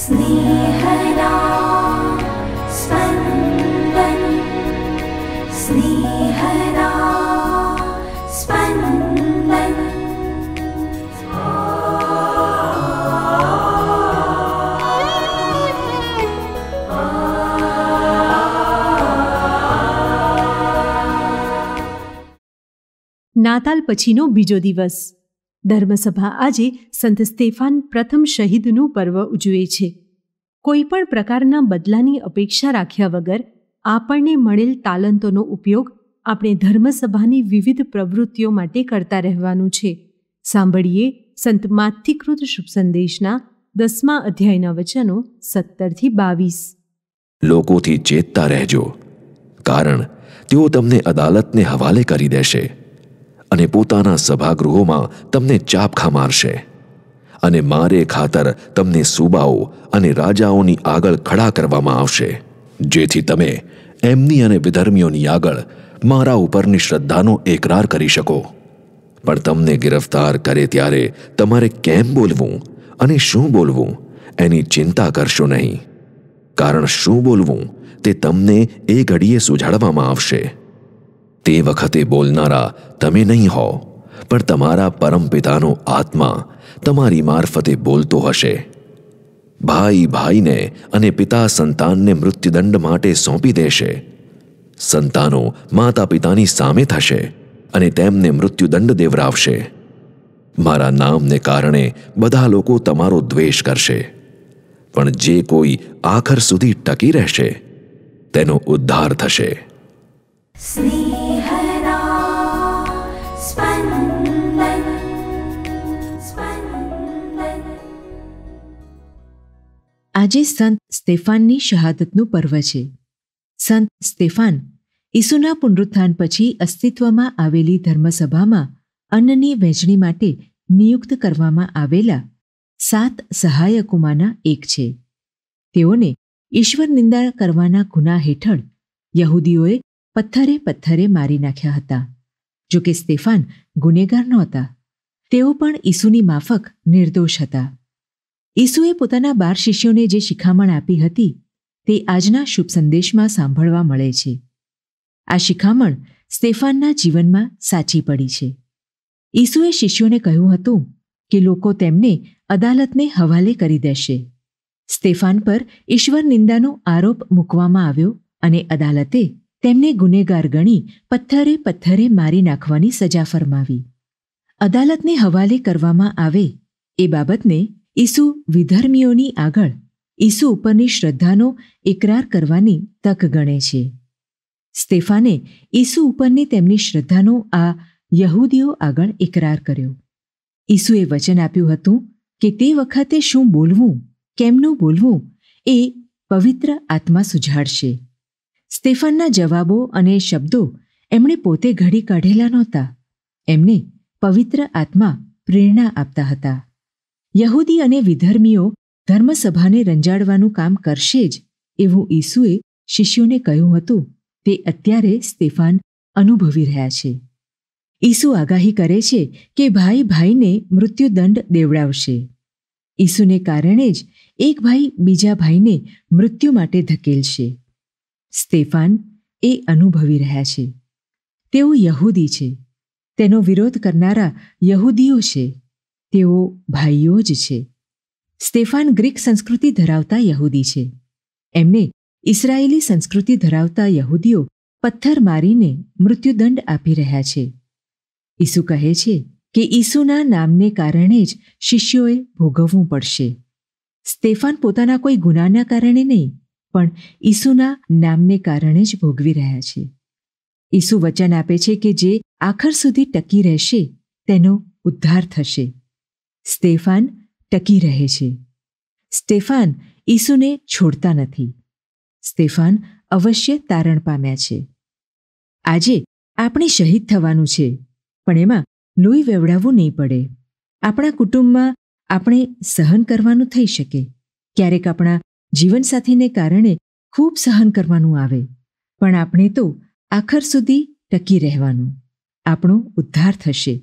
स्नेहदा स्पन्दन स्नेहदा स्पन्दन। નાતાલ પછીનો બીજો દિવસ. ધર્મસભા આજે સંત સ્તેફાન પ્રથમ શહીદનું પર્વ ઉજવે છે. કોઈ પણ પ્રકારના બદલાની અપેક્ષા રાખ્યા વગર આપણને મળેલ તાલંતોનો ઉપયોગ આપણે ધર્મસભાની વિવિધ પ્રવૃત્તિઓ માટે કરતા રહેવાનું છે. સાંભળીએ સંત માથીકૃત શુભ સંદેશના 10મા અધ્યાયના વચનો 17-22. લોકોથી ચેતતા રહેજો, કારણ તેઓ તમને અદાલતને હવાલે કરી દેશે અને પોતાના સભાગૃહોમાં તમને ચાપખા મારશે અને મારે ખાતર તમને સૂબાઓ અને રાજાઓની આગળ ખડા કરવામાં આવશે, જેથી તમે એમની અને વિધર્મીઓની આગળ મારા ઉપરની શ્રદ્ધાનો એકરાર કરી શકો. પણ તમને ગિરફ્તાર કરે ત્યારે તમારે કેમ બોલવું અને શું બોલવું એની ચિંતા કરશો નહીં, કારણ શું બોલવું તે તમને એ ઘડીએ સુઝાડવામાં આવશે. તે વખતે બોલનારા તમે નહીં હો, પણ તમારા પરમપિતાનો આત્મા તમારી મારફતે બોલતો હશે. ભાઈ ભાઈને અને પિતા સંતાનને મૃત્યુદંડ માટે સોંપી દેશે. સંતાનો માતા પિતાની સામે થશે અને તેમને મૃત્યુદંડ દેવરાવશે. મારા નામને કારણે બધા લોકો તમારો દ્વેષ કરશે, પણ જે કોઈ આખર સુધી ટકી રહેશે તેનો ઉદ્ધાર થશે. स्नेहदा स्पन्दन स्पन्दन। આજે સંત સ્તેફાનની શહાદતનું પર્વ છે. સંત સ્તેફાન ઈસુના પુનરુત્થાન પછી અસ્તિત્વમાં આવેલી ધર્મસભામાં અન્નની વહેંચણી માટે નિયુક્ત કરવામાં આવેલા 7 સહાયકોમાંના એક છે. તેઓને ઈશ્વર નિંદા કરવાના ગુના હેઠળ યહૂદીઓએ પથ્થરે મારી નાખ્યા હતા. જો કે સ્તેફાન ગુનેગાર નહોતા. તેઓ પણ ઈસુની માફક નિર્દોષ હતા. ઈસુએ પોતાના 12 શિષ્યોને જે શિખામણ આપી હતી તે આજના શુભ સંદેશમાં સાંભળવા મળે છે. આ શિખામણ સ્તેફાનના જીવનમાં સાચી પડી છે. ઈસુએ શિષ્યોને કહ્યું હતું કે લોકો તેમને અદાલતને હવાલે કરી દેશે. સ્તેફાન પર ઈશ્વર નિંદાનો આરોપ મૂકવામાં આવ્યો અને અદાલતે તેમને ગુનેગાર ગણી પથ્થરે મારી નાખવાની સજા ફરમાવી. અદાલતને હવાલે કરવામાં આવે એ બાબતને ઈસુ વિધર્મીઓની આગળ ઈસુ ઉપરની શ્રદ્ધાનો એકરાર કરવાની તક ગણે છે. સ્તેફાને ઈસુ ઉપરની તેમની શ્રદ્ધાનો આ યહૂદીઓ આગળ એકરાર કર્યો. ઈસુએ વચન આપ્યું હતું કે તે વખતે શું બોલવું, કેમનું બોલવું એ પવિત્ર આત્મા સુઝાડશે. સ્તેફાનના જવાબો અને શબ્દો એમણે પોતે ઘડી કાઢેલા નહોતા. એમને પવિત્ર આત્મા પ્રેરણા આપતા હતા. યહૂદી અને વિધર્મીઓ ધર્મસભાને રંજાડવાનું કામ કરશે જ એવું ઈસુએ શિષ્યોને કહ્યું હતું. તે અત્યારે સ્તેફાન અનુભવી રહ્યા છે. ઈસુ આગાહી કરે છે કે ભાઈ ભાઈને મૃત્યુદંડ દેવડાવશે. ઈસુને કારણે જ એક ભાઈ બીજા ભાઈને મૃત્યુ માટે ધકેલશે. સ્તેફાન એ અનુભવી રહ્યા છે. તેઓ યહૂદી છે. તેનો વિરોધ કરનારા યહૂદીઓ છે. તેઓ ભાઈઓ જ છે. સ્તેફાન ગ્રીક સંસ્કૃતિ ધરાવતા યહૂદી છે. એમને ઇસરાયેલી સંસ્કૃતિ ધરાવતા યહૂદીઓ પથ્થર મારીને મૃત્યુદંડ આપી રહ્યા છે. ઈસુ કહે છે કે ઈસુના નામને કારણે જ શિષ્યોએ ભોગવવું પડશે. સ્તેફાન પોતાના કોઈ ગુનાના કારણે નહીં, પણ ઈસુના નામને કારણે જ ભોગવી રહ્યા છે. ઈસુ વચન આપે છે કે જે આખર સુધી ટકી રહેશે તેનો ઉદ્ધાર થશે. સ્તેફાન ટકી રહે છે. સ્તેફાન ઈસુને છોડતા નથી. સ્તેફાન અવશ્ય તારણ પામ્યા છે. આજે આપણે શહીદ થવાનું છે, પણ એમાં લોહી વેવડાવવું નહીં પડે. આપણા કુટુંબમાં આપણે સહન કરવાનું થઈ શકે. ક્યારેક આપણા જીવનસાથીને કારણે ખૂબ સહન કરવાનું આવે, પણ આપણે તો આખર સુધી ટકી રહેવાનું. આપણો ઉદ્ધાર થશે.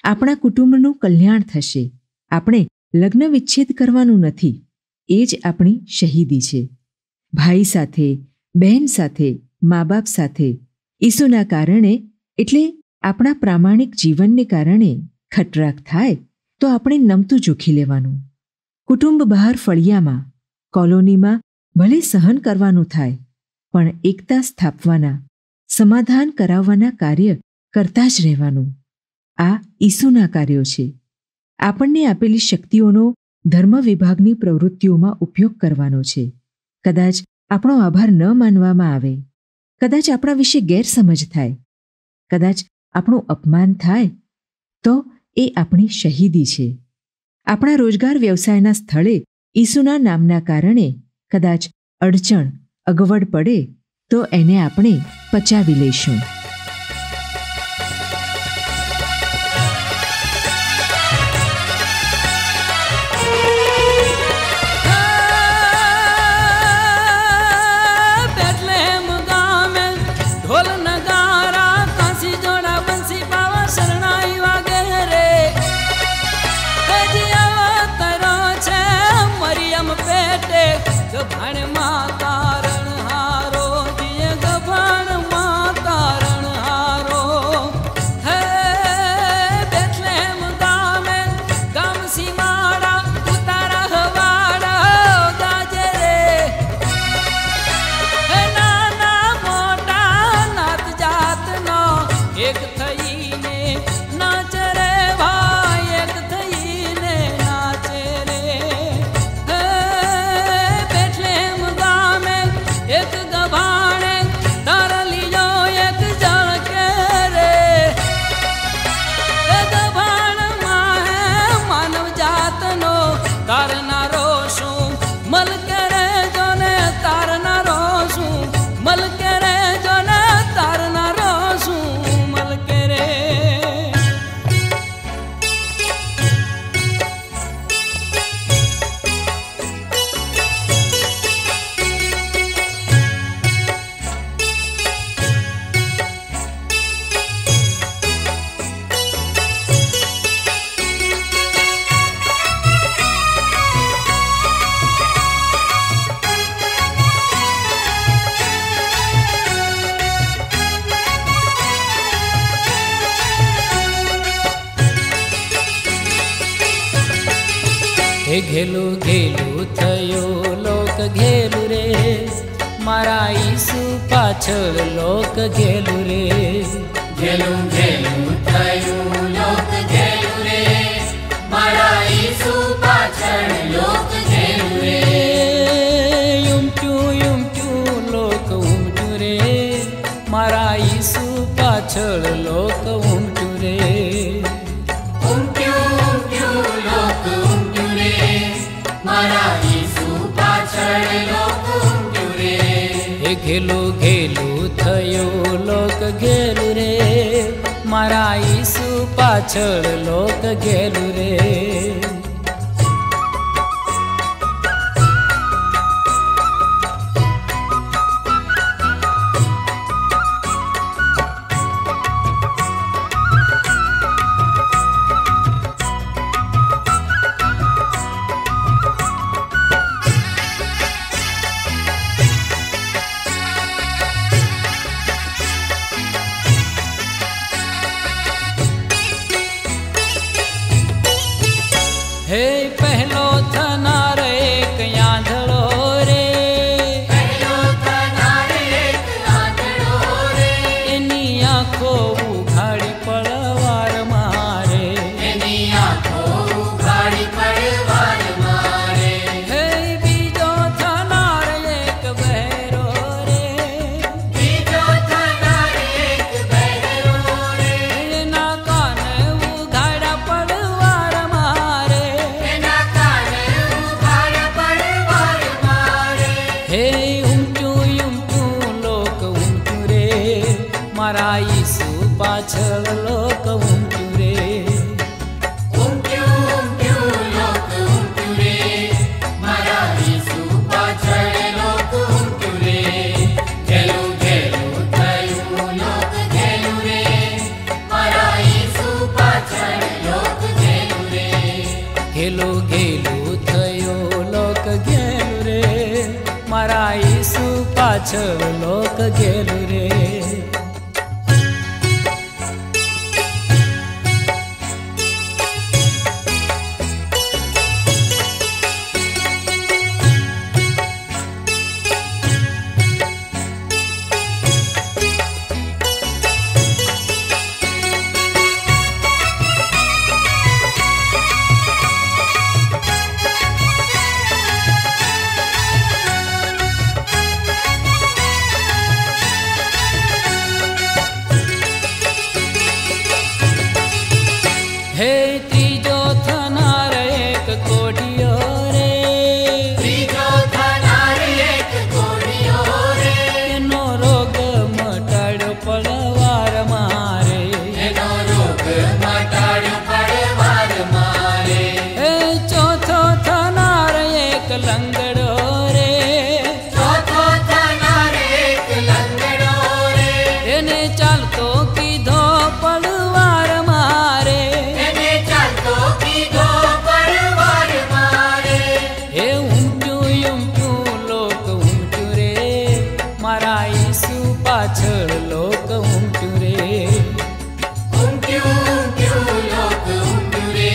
આપણા કુટુંબનું કલ્યાણ થશે. આપણે લગ્ન વિચ્છેદ કરવાનું નથી. એ જ આપણી શહીદી છે. ભાઈ સાથે, બહેન સાથે, મા બાપ સાથે ઈસુના કારણે, એટલે આપણા પ્રામાણિક જીવનને કારણે ખટરાક થાય તો આપણે નમતું જોખી લેવાનું. કુટુંબ બહાર ફળિયામાં, કોલોનીમાં ભલે સહન કરવાનું થાય, પણ એકતા સ્થાપવાના, સમાધાન કરાવવાના કાર્ય કરતા જ રહેવાનું. આ ઈસુના કાર્યો છે. આપણને આપેલી શક્તિઓનો ધર્મ વિભાગની પ્રવૃત્તિઓમાં ઉપયોગ કરવાનો છે. કદાચ આપણો આભાર ન માનવામાં આવે, કદાચ આપણા વિશે ગેરસમજ થાય, કદાચ આપણું અપમાન થાય, તો એ આપણી શહીદી છે. આપણા રોજગાર વ્યવસાયના સ્થળે ઈસુના નામના કારણે કદાચ અડચણ, અગવડ પડે તો એને આપણે પચાવી લઈશું. ઘેલું ઘેલું થયો લોક ઘેલું રે, મારા ઈસુ પાછળ લોક ઘેલું રે. ઘેલું ઘેલું થયું લોક ઘેલું રે, મારા ઈસુ પાછળ લોક ઘેલું રે. ઉમટ્યું લોક ઉમટ્યું રે, મારા ઈસુ પાછળ લોક ઉમટ્યું રે. ઘેલું ઘેલું થયું લોક ઘેલું રે, મારા ઈસુ પાછળ લોક ઘેલું રે. હે પહેલો થનાર એક આંધળો રે, પહેલો થનાર એક આંધળો રે, એની આંખો ઉઘાડી પડવાર મારે, એની આંખો ઉઘાડી પડવાર મારે. હે બીજો થનાર એક બહેરો રે, બીજો થનાર એક બહેરો રે, એના કાને ઉઘાડા પડવાર મારે. હે ઉમટ્યું લોક ઉમટ્યું રે, મારા ઈસુ પાછળ લોક ઉમટ્યું રે. ઉમટ્યું લોક ઉમટ્યું રે, મારા ઈસુ પાછળ લોક ઉમટ્યું રે. ઘેલું ઘેલું થયું લોક ઘેલું રે, મારા ઈસુ પાછળ લોક ઘેલું રે. ઘેલું ઘેલું થયો લોક ઘેલું મારા ઈસુ પાછળ લોક ગેલું રે. હે ત્રીજો થનાર એક કોઢિયો રે, ત્રીજો થનાર એક કોઢિયો રે, એનો રોગ મટાડ્યો પડવાર મારે. એનો રોગ મટાડ્યો પડવાર મારે. હે ચોથો થનાર એક લંગડો રે, ચોથો થનાર એક લંગડો રે, એને ચાલતો કીધો પડવાર મારે. એને ચાલતો કીધો પડવાર મારે. હે ઊંચું લોક ઊંચું રે, મારા ઈસુ પાછળ લોક ઊંચું રે. ઊંઘ્યું ઊંઘ્યું લોક ઊંઘ્યું રે,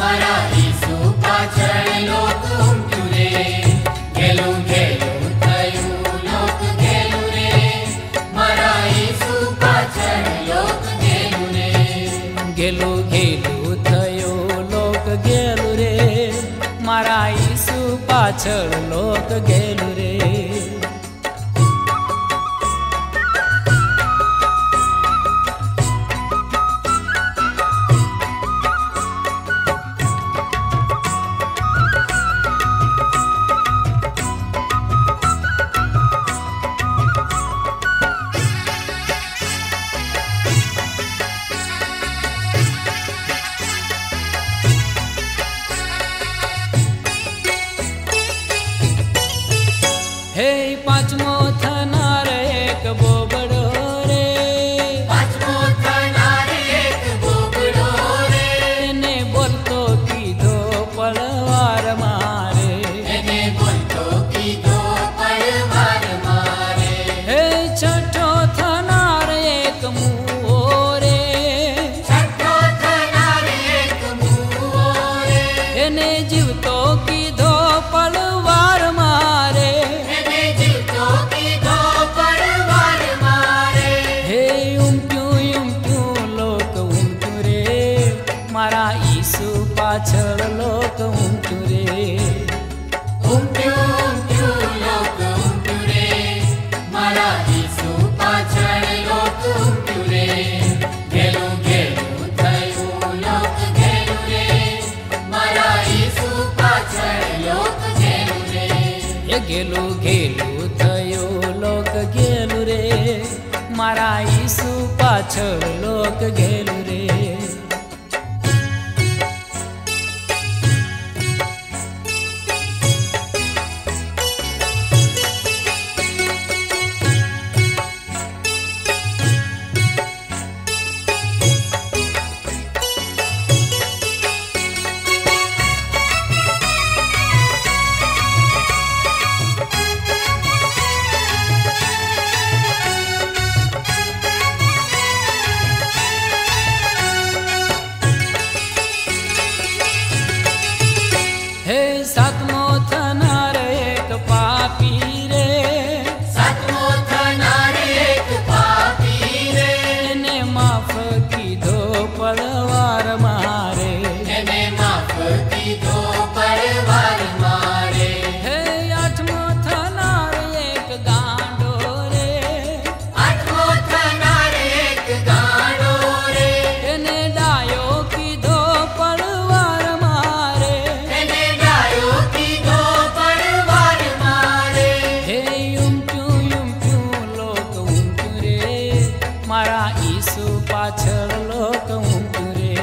મારા ઈસુ પાછળ લોક ઊંઘ્યું રે. ઘેલું ઘેલું થયું લોક ઘેલું રે, મારા ઈસુ પાછળ લોક ઘેલું રે. ગેલું ગેલું થયો લોક ગેલું રે, મારા ઈસુ પાછળ લોક ગેલું રે. હે પાંચમો થનાર એક બોબડો રે, પાંચમો થનાર એક બોબડો રે, એને બોલતો કીધો પડવાર મારે. એને બોલતો કીધો પડવાર મારે. હે છઠ્ઠો થનાર એક મુઓ રે, છઠ્ઠો થનાર એક મુઓ રે, એને જીવતો કીધો પડવાર મારે. એને જીવતો કીધો પડવાર મારે. હે ઊંઘ્યું લોક ઊંઘ્યું રે, મારા ઈસુ પાછળ લોક ઊંઘ્યું રે. ઊંઘ્યું ઊંઘ્યું લોક ઊંઘ્યું રે, મારા ઈસુ પાછળ લોક ઊંઘ્યું રે. ઘેલું ઘેલું થયું લોક ઘેલું રે, મારા ઈસુ પાછળ લોક ઘેલું રે. એ ગેલું ગેલું થયું લોક ગેલું રે, મારા ઈસુ પાછળ લોક ગેલું રે. હે સાતમો થનાર એક પાપી રે, સાતમો થનાર એક પાપી રે, એને માફ કીધો પડવાર મારે. એને માફ કીધો પડવાર મારે. હે આઠમો થનાર એક ગાંડો રે, આઠમો થનાર એક ગાંડો રે, એને ડાયો કીધો પડવાર મારે. એને ડાયો કીધો પડવાર મારે. હે ઊંચું લોક ઊંચું રે, મારા ઈસુ પાછળ લોક ઊંચું રે.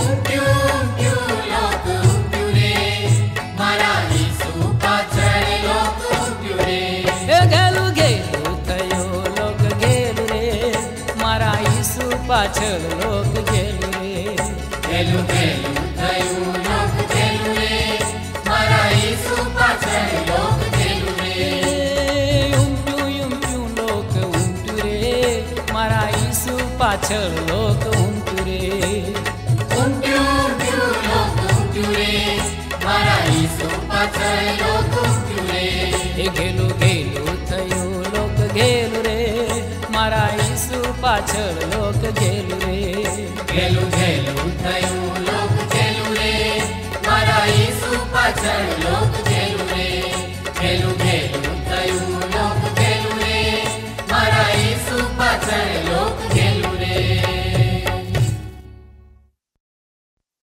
ઊંઘ્યું ઊંઘ્યું લોક ઊંઘ્યું રે, મારા ઈસુ પાછળ લોક ઊંઘ્યું રે. એ ગેલું ગેલું થયો લોક ગેલું રે, મારા ઈસુ પાછળ લોક ગેલું રે. ઘેલું ઘેલું થયું લોક ઘેલું રે, મારા ઈસુ પાછળ લોક ઘેલું પાછળ લોક ઉમટ્યું રે. ઉમટ્યું લોક ઉમટ્યું રે, મારા ઈસુ પાછળ લોક ઉમટ્યું રે. એ ઘેલું ઘેલું થયું લોક ઘેલું રે, મારા ઈસુ પાછળ લોક ઘેલું રે. ઘેલું ઘેલું થયું લોક ઘેલું રે, મારા ઈસુ પાછળ લોક